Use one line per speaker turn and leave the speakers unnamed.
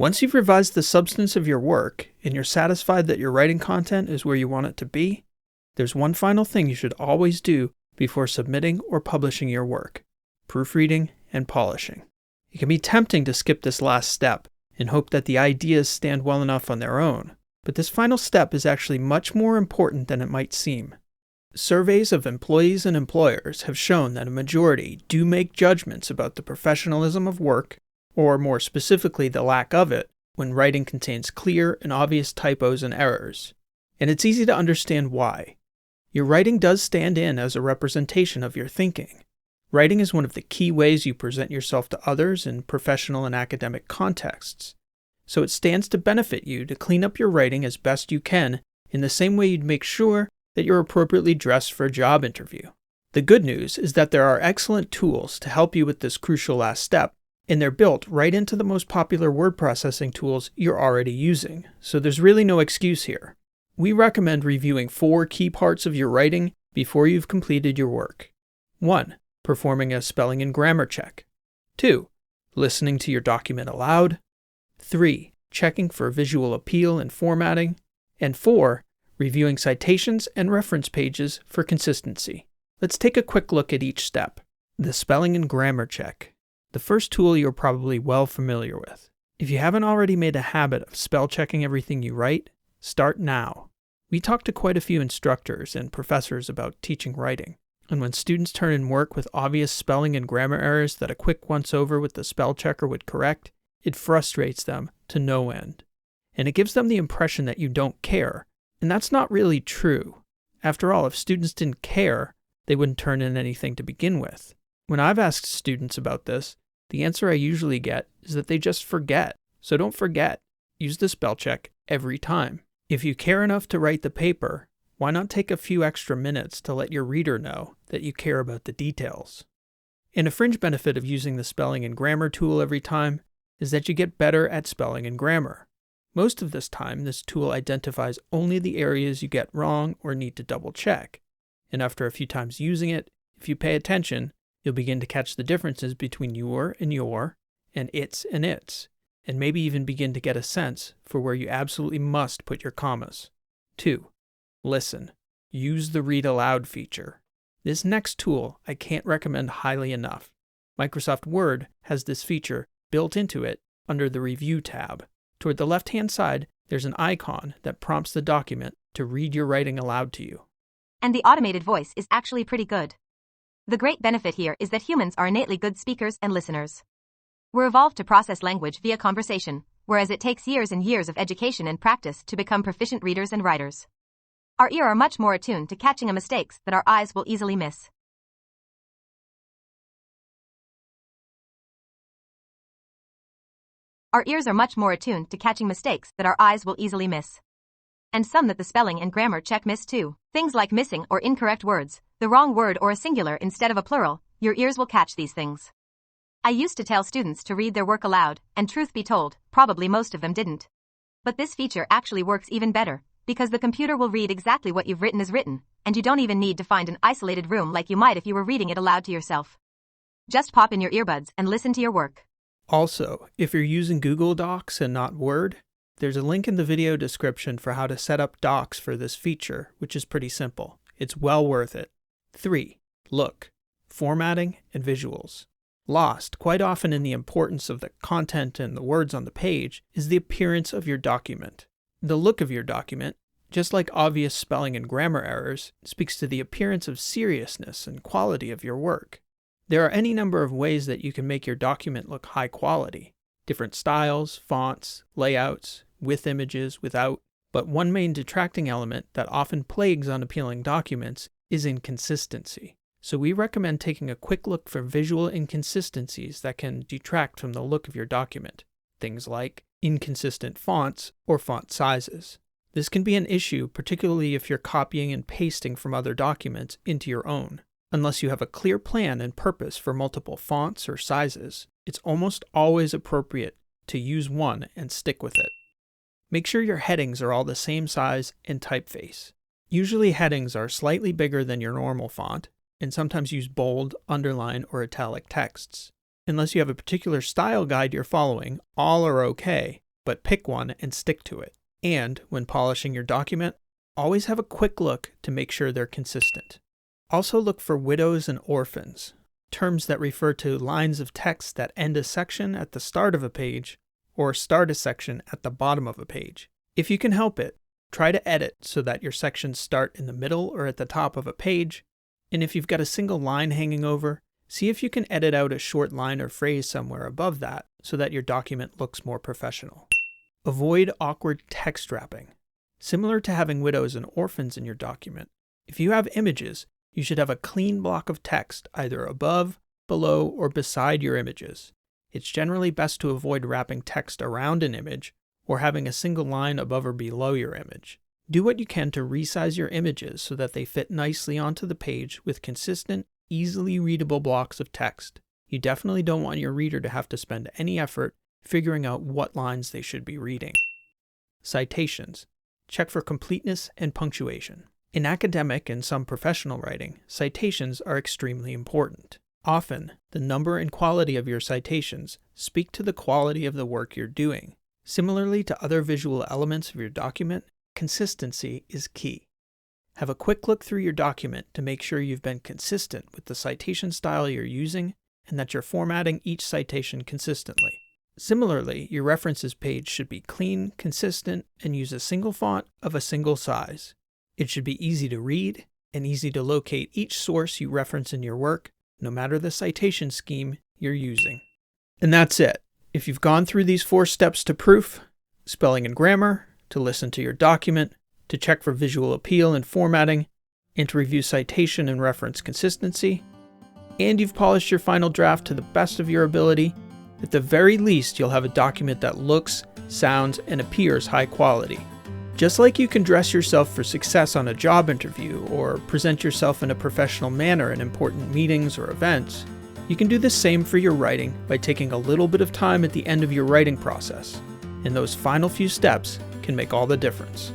Once you've revised the substance of your work and you're satisfied that your writing content is where you want it to be, there's one final thing you should always do before submitting or publishing your work: proofreading and polishing. It can be tempting to skip this last step and hope that the ideas stand well enough on their own, but this final step is actually much more important than it might seem. Surveys of employees and employers have shown that a majority do make judgments about the professionalism of work, or more specifically the lack of it, when writing contains clear and obvious typos and errors. And it's easy to understand why. Your writing does stand in as a representation of your thinking. Writing is one of the key ways you present yourself to others in professional and academic contexts. So it stands to benefit you to clean up your writing as best you can in the same way you'd make sure that you're appropriately dressed for a job interview. The good news is that there are excellent tools to help you with this crucial last step, and they're built right into the most popular word processing tools you're already using, so there's really no excuse here. We recommend reviewing 4 key parts of your writing before you've completed your work. 1. Performing a spelling and grammar check. 2. Listening to your document aloud. 3. Checking for visual appeal and formatting. And 4. Reviewing citations and reference pages for consistency. Let's take a quick look at each step. The spelling and grammar check. The first tool you're probably well familiar with. If you haven't already made a habit of spell checking everything you write, start now. We talked to quite a few instructors and professors about teaching writing, and when students turn in work with obvious spelling and grammar errors that a quick once-over with the spell checker would correct, it frustrates them to no end. And it gives them the impression that you don't care, and that's not really true. After all, if students didn't care, they wouldn't turn in anything to begin with. When I've asked students about this, the answer I usually get is that they just forget. So don't forget. Use the spell check every time. If you care enough to write the paper, why not take a few extra minutes to let your reader know that you care about the details? And a fringe benefit of using the spelling and grammar tool every time is that you get better at spelling and grammar. Most of this time, this tool identifies only the areas you get wrong or need to double check. And after a few times using it, if you pay attention, you'll begin to catch the differences between your, and its, and maybe even begin to get a sense for where you absolutely must put your commas. 2. Listen. Use the read aloud feature. This next tool I can't recommend highly enough. Microsoft Word has this feature built into it under the Review tab. Toward the left-hand side, there's an icon that prompts the document to read your writing aloud to you.
And the automated voice is actually pretty good. The great benefit here is that humans are innately good speakers and listeners. We're evolved to process language via conversation, whereas it takes years and years of education and practice to become proficient readers and writers. Our ears are much more attuned to catching mistakes that our eyes will easily miss. And some that the spelling and grammar check miss too. Things like missing or incorrect words, the wrong word or a singular instead of a plural, your ears will catch these things. I used to tell students to read their work aloud, and truth be told, probably most of them didn't. But this feature actually works even better, because the computer will read exactly what you've written as written, and you don't even need to find an isolated room like you might if you were reading it aloud to yourself. Just pop in your earbuds and listen to your work.
Also, if you're using Google Docs and not Word, there's a link in the video description for how to set up docs for this feature, which is pretty simple. It's well worth it. 3. Look. Formatting and visuals. Lost, quite often in the importance of the content and the words on the page, is the appearance of your document. The look of your document, just like obvious spelling and grammar errors, speaks to the appearance of seriousness and quality of your work. There are any number of ways that you can make your document look high quality. Different styles, fonts, layouts, with images, without. But one main detracting element that often plagues unappealing documents is inconsistency. So we recommend taking a quick look for visual inconsistencies that can detract from the look of your document. Things like inconsistent fonts or font sizes. This can be an issue, particularly if you're copying and pasting from other documents into your own. Unless you have a clear plan and purpose for multiple fonts or sizes, it's almost always appropriate to use one and stick with it. Make sure your headings are all the same size and typeface. Usually headings are slightly bigger than your normal font, and sometimes use bold, underline, or italic texts. Unless you have a particular style guide you're following, all are okay, but pick one and stick to it. And when polishing your document, always have a quick look to make sure they're consistent. Also look for widows and orphans, terms that refer to lines of text that end a section at the start of a page or start a section at the bottom of a page. If you can help it, try to edit so that your sections start in the middle or at the top of a page, and if you've got a single line hanging over, see if you can edit out a short line or phrase somewhere above that so that your document looks more professional. Avoid awkward text wrapping. Similar to having widows and orphans in your document, if you have images, you should have a clean block of text either above, below, or beside your images. It's generally best to avoid wrapping text around an image or having a single line above or below your image. Do what you can to resize your images so that they fit nicely onto the page with consistent, easily readable blocks of text. You definitely don't want your reader to have to spend any effort figuring out what lines they should be reading. Citations. Check for completeness and punctuation. In academic and some professional writing, citations are extremely important. Often, the number and quality of your citations speak to the quality of the work you're doing. Similarly to other visual elements of your document, consistency is key. Have a quick look through your document to make sure you've been consistent with the citation style you're using and that you're formatting each citation consistently. Similarly, your references page should be clean, consistent, and use a single font of a single size. It should be easy to read and easy to locate each source you reference in your work, no matter the citation scheme you're using. And that's it. If you've gone through these 4 steps to proof, spelling and grammar, to listen to your document, to check for visual appeal and formatting, and to review citation and reference consistency, and you've polished your final draft to the best of your ability, at the very least you'll have a document that looks, sounds, and appears high quality. Just like you can dress yourself for success on a job interview or present yourself in a professional manner in important meetings or events, you can do the same for your writing by taking a little bit of time at the end of your writing process. And those final few steps can make all the difference.